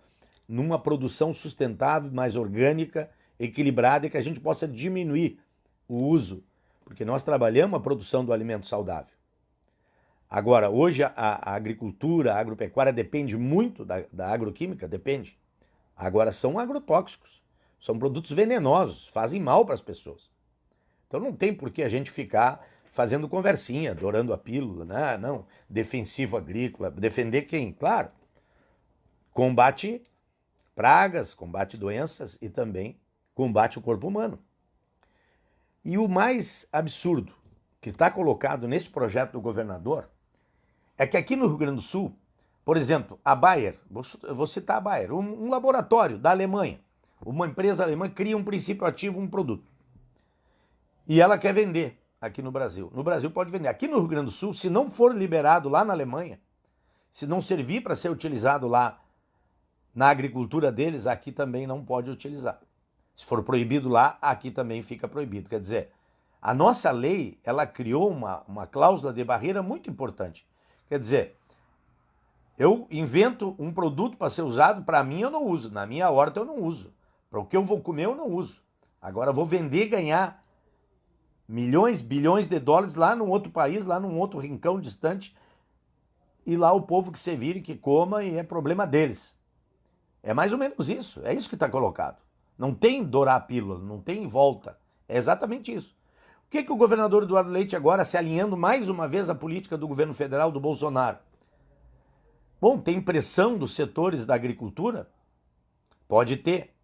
S1: numa produção sustentável, mais orgânica, equilibrada e que a gente possa diminuir o uso, porque nós trabalhamos a produção do alimento saudável. Agora, hoje a agricultura, a agropecuária depende muito da agroquímica, depende. Agora são agrotóxicos, são produtos venenosos, fazem mal para as pessoas. Então não tem por que a gente ficar fazendo conversinha, dourando a pílula, né? Não, defensivo agrícola, defender quem? Claro, combate pragas, combate doenças e também combate o corpo humano. E o mais absurdo que está colocado nesse projeto do governador é que aqui no Rio Grande do Sul, por exemplo, a Bayer, vou citar a Bayer, um laboratório da Alemanha, uma empresa alemã cria um princípio ativo, um produto. E ela quer vender aqui no Brasil. No Brasil pode vender. Aqui no Rio Grande do Sul, se não for liberado lá na Alemanha, se não servir para ser utilizado lá na agricultura deles, aqui também não pode utilizar. Se for proibido lá, aqui também fica proibido. Quer dizer, a nossa lei, ela criou uma cláusula de barreira muito importante. Quer dizer, eu invento um produto para ser usado, para mim eu não uso, na minha horta eu não uso. Para o que eu vou comer eu não uso. Agora eu vou vender e ganhar milhões, bilhões de dólares lá num outro país, lá num outro rincão distante, e lá o povo que se vire, que coma, e é problema deles. É mais ou menos isso, é isso que está colocado. Não tem dourar a pílula, não tem volta. É exatamente isso. O que o governador Eduardo Leite agora, se alinhando mais uma vez à política do governo federal do Bolsonaro? Bom, tem pressão dos setores da agricultura? Pode ter.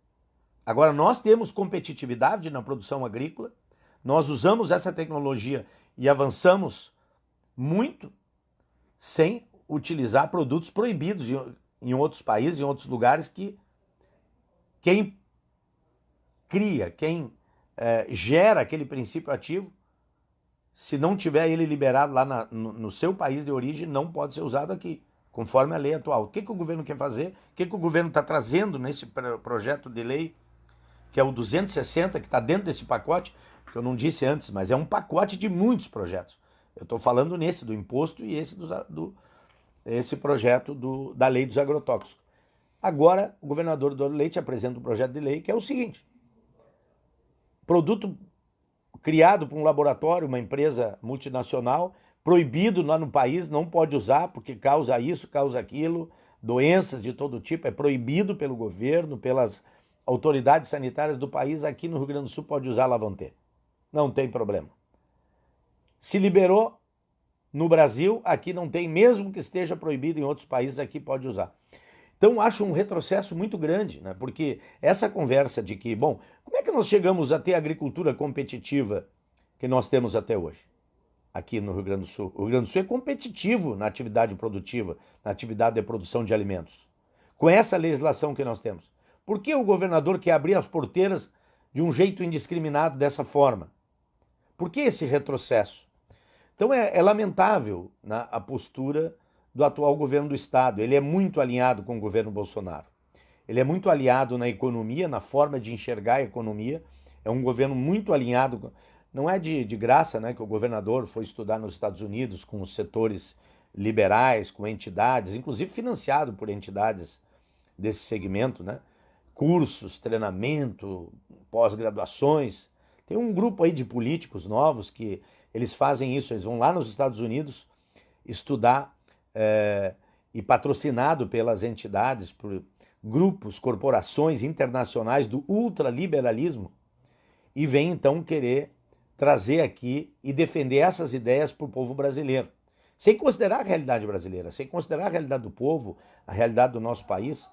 S1: Agora, nós temos competitividade na produção agrícola, nós usamos essa tecnologia e avançamos muito sem utilizar produtos proibidos em outros países, em outros lugares, que quem cria, quem gera aquele princípio ativo, se não tiver ele liberado lá no seu país de origem, não pode ser usado aqui, conforme a lei atual. O que o governo quer fazer? O que o governo está trazendo nesse projeto de lei, que é o 260, que está dentro desse pacote, que eu não disse antes, mas é um pacote de muitos projetos. Eu estou falando nesse do imposto e esse projeto da lei dos agrotóxicos. Agora, o governador Eduardo Leite apresenta um projeto de lei que é o seguinte: produto criado por um laboratório, uma empresa multinacional, proibido lá no país, não pode usar porque causa isso, causa aquilo, doenças de todo tipo, é proibido pelo governo, pelas autoridades sanitárias do país. Aqui no Rio Grande do Sul pode usar, lá vão ter. Não tem problema. Se liberou no Brasil, aqui não tem, mesmo que esteja proibido em outros países, aqui pode usar. Então, acho um retrocesso muito grande, né? Porque essa conversa de que, bom, como é que nós chegamos a ter a agricultura competitiva que nós temos até hoje, aqui no Rio Grande do Sul? O Rio Grande do Sul é competitivo na atividade produtiva, na atividade de produção de alimentos, com essa legislação que nós temos. Por que o governador quer abrir as porteiras de um jeito indiscriminado dessa forma? Por que esse retrocesso? Então, é lamentável, né, a postura do atual governo do estado. Ele é muito alinhado com o governo Bolsonaro. Ele é muito aliado na economia, na forma de enxergar a economia. É um governo muito alinhado. Não é de graça, né, que o governador foi estudar nos Estados Unidos com os setores liberais, com entidades, inclusive financiado por entidades desse segmento, né? Cursos, treinamento, pós-graduações. Tem um grupo aí de políticos novos que eles fazem isso, eles vão lá nos Estados Unidos estudar, e patrocinado pelas entidades, por grupos, corporações internacionais do ultraliberalismo, e vem então querer trazer aqui e defender essas ideias para o povo brasileiro, sem considerar a realidade brasileira, sem considerar a realidade do povo, a realidade do nosso país.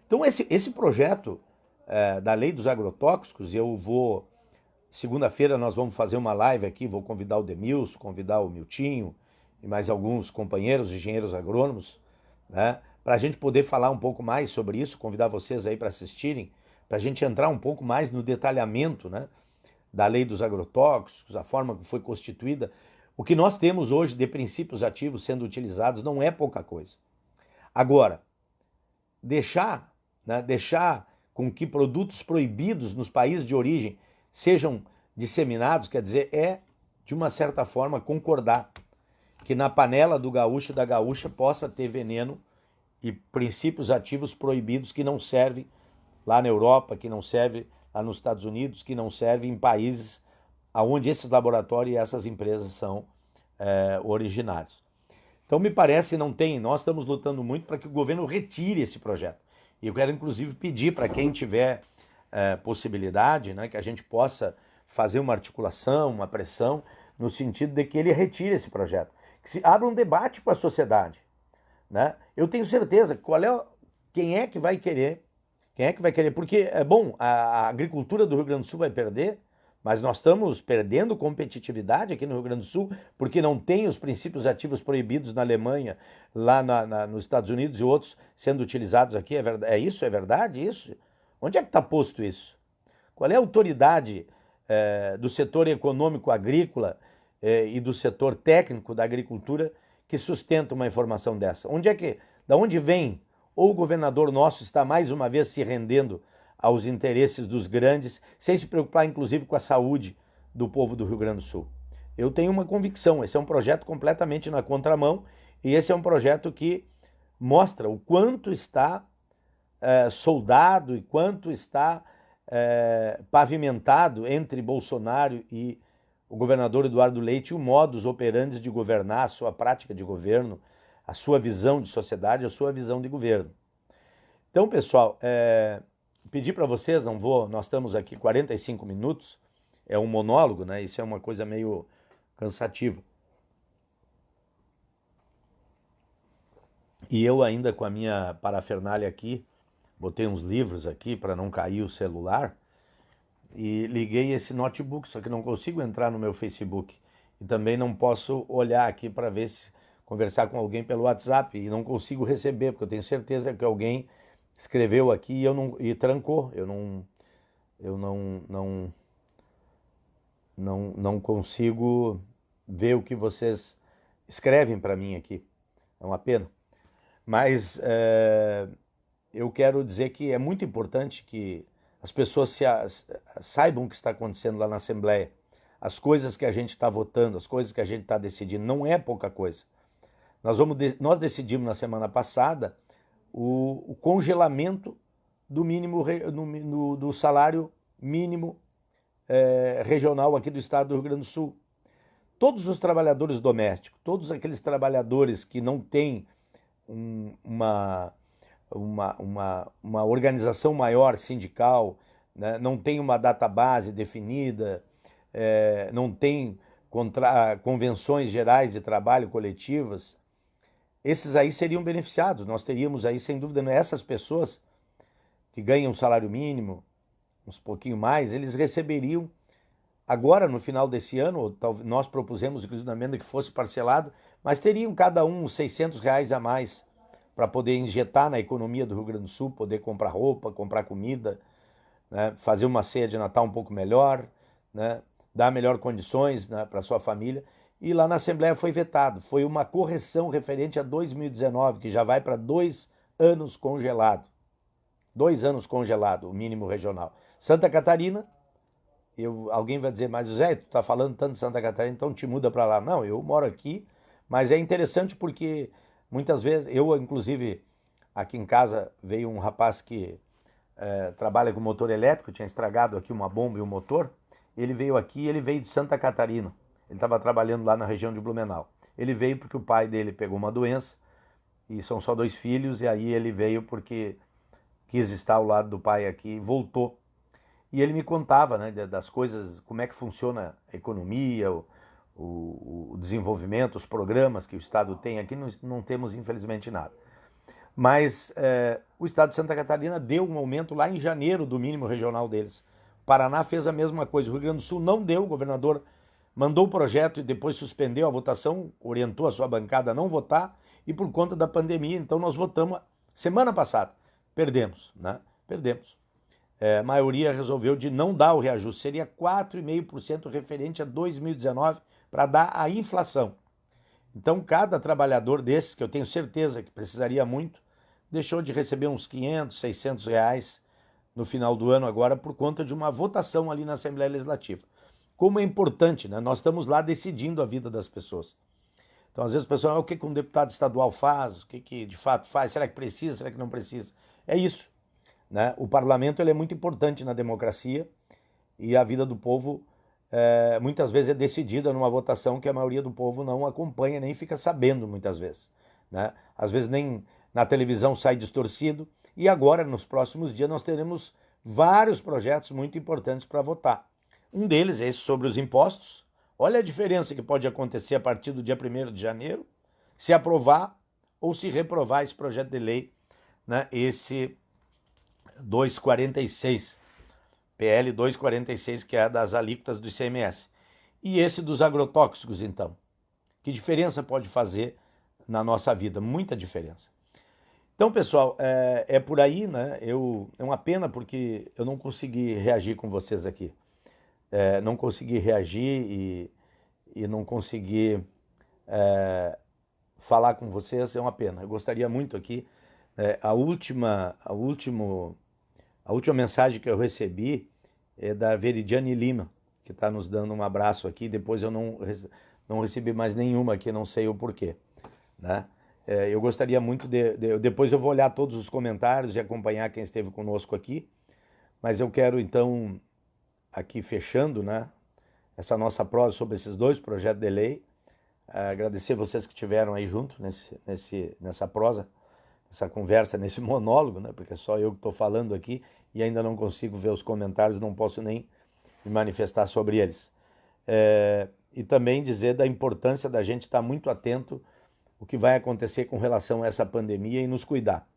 S1: Então esse projeto da lei dos agrotóxicos, eu vou, segunda-feira nós vamos fazer uma live aqui, vou convidar o Demilson, convidar o Miltinho, e mais alguns companheiros, engenheiros agrônomos, né, para a gente poder falar um pouco mais sobre isso, convidar vocês aí para assistirem, para a gente entrar um pouco mais no detalhamento, né, da lei dos agrotóxicos, a forma que foi constituída. O que nós temos hoje de princípios ativos sendo utilizados não é pouca coisa. Agora, deixar com que produtos proibidos nos países de origem sejam disseminados, quer dizer, é, de uma certa forma, concordar que na panela do gaúcho e da gaúcha possa ter veneno e princípios ativos proibidos que não servem lá na Europa, que não servem lá nos Estados Unidos, que não servem em países onde esses laboratórios e essas empresas são originários. Então me parece não tem, nós estamos lutando muito para que o governo retire esse projeto. E eu quero inclusive pedir para quem tiver possibilidade, né, que a gente possa fazer uma articulação, uma pressão, no sentido de que ele retire esse projeto. Que se abra um debate com a sociedade. Né? Eu tenho certeza, quem é que vai querer? Quem é que vai querer? Porque, a agricultura do Rio Grande do Sul vai perder, mas nós estamos perdendo competitividade aqui no Rio Grande do Sul, porque não tem os princípios ativos proibidos na Alemanha, lá nos Estados Unidos e outros sendo utilizados aqui. É isso? É verdade isso? Onde é que está posto isso? Qual é a autoridade do setor econômico agrícola e do setor técnico da agricultura que sustenta uma informação dessa? Da onde vem? Ou o governador nosso está mais uma vez se rendendo aos interesses dos grandes, sem se preocupar inclusive com a saúde do povo do Rio Grande do Sul? Eu tenho uma convicção, esse é um projeto completamente na contramão, e esse é um projeto que mostra o quanto está soldado e quanto está pavimentado entre Bolsonaro e o governador Eduardo Leite o modus operandi de governar, a sua prática de governo, a sua visão de sociedade, a sua visão de governo. Então, pessoal, pedir para vocês, nós estamos aqui 45 minutos, é um monólogo, né? Isso é uma coisa meio cansativa. E eu ainda com a minha parafernália aqui, botei uns livros aqui para não cair o celular e liguei esse notebook, só que não consigo entrar no meu Facebook. E também não posso olhar aqui para ver se conversar com alguém pelo WhatsApp e não consigo receber, porque eu tenho certeza que alguém escreveu aqui e trancou. Eu não consigo ver o que vocês escrevem para mim aqui. É uma pena. Mas eu quero dizer que é muito importante que as pessoas saibam o que está acontecendo lá na Assembleia. As coisas que a gente está votando, as coisas que a gente está decidindo, não é pouca coisa. Nós decidimos na semana passada o congelamento do mínimo do salário mínimo regional aqui do estado do Rio Grande do Sul. Todos os trabalhadores domésticos, todos aqueles trabalhadores que não têm uma organização maior sindical, né, não tem uma database definida, não tem convenções gerais de trabalho coletivas, esses aí seriam beneficiados. Nós teríamos aí, sem dúvida, essas pessoas que ganham um salário mínimo, uns pouquinho mais, eles receberiam agora, no final desse ano, nós propusemos, inclusive, na emenda que fosse parcelado, mas teriam cada um uns R$600 a mais para poder injetar na economia do Rio Grande do Sul, poder comprar roupa, comprar comida, né, fazer uma ceia de Natal um pouco melhor, né, dar melhores condições, né, para a sua família. E lá na Assembleia foi vetado. Foi uma correção referente a 2019, que já vai para 2 anos congelado. 2 anos congelado, o mínimo regional. Santa Catarina, alguém vai dizer, mas Zé, tu está falando tanto de Santa Catarina, então te muda para lá. Não, eu moro aqui, mas é interessante porque muitas vezes, eu inclusive, aqui em casa veio um rapaz que trabalha com motor elétrico, tinha estragado aqui uma bomba e um motor, ele veio aqui, ele veio de Santa Catarina. Ele estava trabalhando lá na região de Blumenau. Ele veio porque o pai dele pegou uma doença, e são só 2 filhos, e aí ele veio porque quis estar ao lado do pai aqui e voltou. E ele me contava, né, das coisas, como é que funciona a economia, o desenvolvimento, os programas que o Estado tem. Aqui não temos, infelizmente, nada. Mas o Estado de Santa Catarina deu um aumento lá em janeiro do mínimo regional deles. O Paraná fez a mesma coisa. O Rio Grande do Sul não deu, o governador mandou o projeto e depois suspendeu a votação, orientou a sua bancada a não votar, e por conta da pandemia, então nós votamos Semana passada, perdemos, né? Perdemos. A maioria resolveu de não dar o reajuste, seria 4,5% referente a 2019 para dar a inflação. Então, cada trabalhador desses, que eu tenho certeza que precisaria muito, deixou de receber uns 500, 600 reais no final do ano agora por conta de uma votação ali na Assembleia Legislativa. Como é importante, né? Nós estamos lá decidindo a vida das pessoas. Então, às vezes o pessoal, o que um deputado estadual faz, o que de fato faz, será que precisa, será que não precisa? É isso, né? O parlamento ele é muito importante na democracia e a vida do povo muitas vezes é decidida numa votação que a maioria do povo não acompanha, nem fica sabendo muitas vezes, né? Às vezes nem na televisão sai distorcido e agora, nos próximos dias, nós teremos vários projetos muito importantes para votar. Um deles é esse sobre os impostos. Olha a diferença que pode acontecer a partir do dia 1º de janeiro, se aprovar ou se reprovar esse projeto de lei, né? Esse 246, PL 246, que é das alíquotas do ICMS. E esse dos agrotóxicos, então. Que diferença pode fazer na nossa vida? Muita diferença. Então, pessoal, é por aí, né? É uma pena porque eu não consegui reagir com vocês aqui. Não consegui reagir e não consegui falar com vocês, é uma pena. Eu gostaria muito aqui. A última mensagem que eu recebi é da Veridiane Lima, que está nos dando um abraço aqui. Depois eu não recebi mais nenhuma aqui, não sei o porquê, né? Eu gostaria muito depois eu vou olhar todos os comentários e acompanhar quem esteve conosco aqui, mas eu quero então, aqui fechando, né, essa nossa prosa sobre esses dois projetos de lei, agradecer vocês que estiveram aí junto nessa prosa, nessa conversa, nesse monólogo, né, porque é só eu que estou falando aqui e ainda não consigo ver os comentários, não posso nem me manifestar sobre eles. E também dizer da importância da gente estar muito atento o que vai acontecer com relação a essa pandemia e nos cuidar,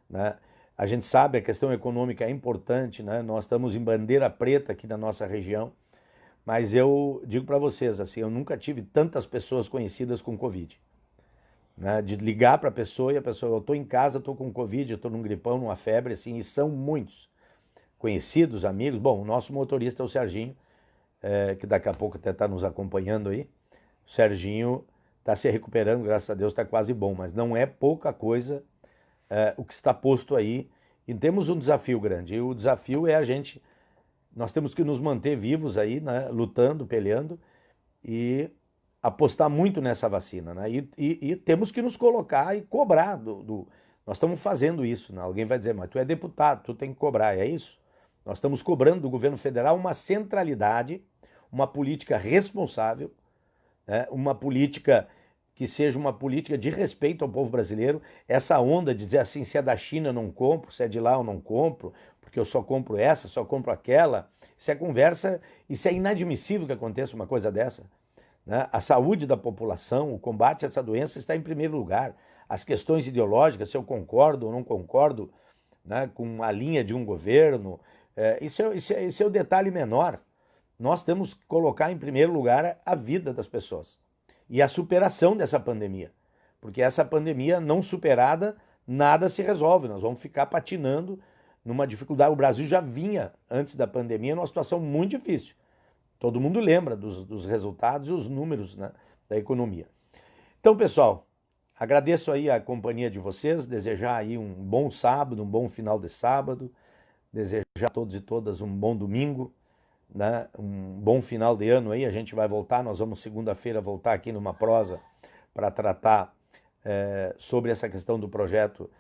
S1: né? A gente sabe a questão econômica é importante, né? Nós estamos em bandeira preta aqui na nossa região, mas eu digo para vocês, assim, eu nunca tive tantas pessoas conhecidas com Covid, né? De ligar para a pessoa e a pessoa, eu estou em casa, estou com Covid, eu estou num gripão, numa febre, assim, e são muitos conhecidos, amigos. Bom, o nosso motorista é o Serginho, que daqui a pouco até está nos acompanhando aí. O Serginho está se recuperando, graças a Deus está quase bom, mas não é pouca coisa o que está posto aí. E temos um desafio grande, e o desafio é nós temos que nos manter vivos aí, né, lutando, peleando e apostar muito nessa vacina, né? E temos que nos colocar e cobrar nós estamos fazendo isso, né? Alguém vai dizer, mas tu é deputado, tu tem que cobrar, é isso? Nós estamos cobrando do governo federal uma centralidade, uma política responsável, uma política que seja uma política de respeito ao povo brasileiro. Essa onda de dizer assim, se é da China eu não compro, se é de lá eu não compro, porque eu só compro essa, só compro aquela, isso é conversa, isso é inadmissível que aconteça uma coisa dessa, né? A saúde da população, o combate a essa doença está em primeiro lugar. As questões ideológicas, se eu concordo ou não concordo, né, com a linha de um governo, isso é o detalhe menor. Nós temos que colocar em primeiro lugar a vida das pessoas e a superação dessa pandemia, porque essa pandemia não superada, nada se resolve, nós vamos ficar patinando numa dificuldade. O Brasil já vinha, antes da pandemia, numa situação muito difícil. Todo mundo lembra dos resultados e os números, né, da economia. Então, pessoal, agradeço aí a companhia de vocês, desejar aí um bom sábado, um bom final de sábado, desejar a todos e todas um bom domingo, né? Um bom final de ano aí. A gente vai voltar, nós vamos segunda-feira voltar aqui numa prosa para tratar sobre essa questão do projeto,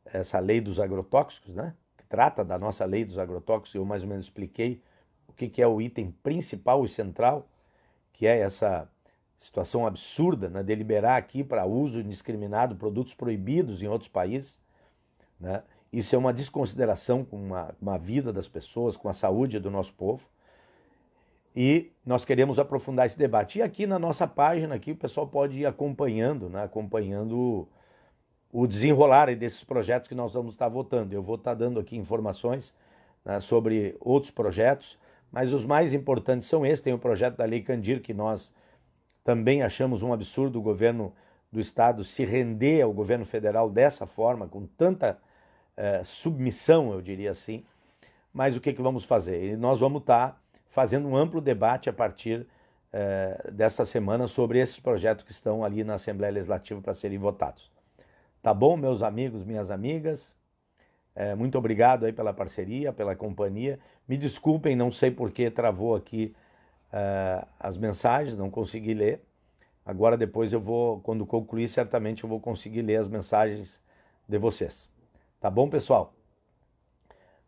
S1: essa lei dos agrotóxicos, né? Que trata da nossa lei dos agrotóxicos. Eu mais ou menos expliquei o que é o item principal e central, que é essa situação absurda, né, de liberar aqui para uso indiscriminado produtos proibidos em outros países, né? Isso é uma desconsideração com uma vida das pessoas, com a saúde do nosso povo. E nós queremos aprofundar esse debate. E aqui na nossa página, aqui, o pessoal pode ir acompanhando, né, acompanhando o desenrolar desses projetos que nós vamos estar votando. Eu vou estar dando aqui informações, né, sobre outros projetos, mas os mais importantes são esses. Tem o projeto da Lei Candir, que nós também achamos um absurdo o governo do estado se render ao governo federal dessa forma, com tanta submissão, eu diria assim. Mas o que vamos fazer? E nós vamos estar fazendo um amplo debate a partir desta semana sobre esses projetos que estão ali na Assembleia Legislativa para serem votados. Tá bom, meus amigos, minhas amigas? Muito obrigado aí pela parceria, pela companhia. Me desculpem, não sei por que travou aqui as mensagens, não consegui ler. Agora depois eu vou, quando concluir, certamente eu vou conseguir ler as mensagens de vocês. Tá bom, pessoal?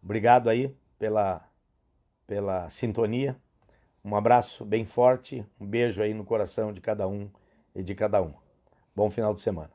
S1: Obrigado aí pela sintonia. Um abraço bem forte, um beijo aí no coração de cada um e de cada uma. Bom final de semana.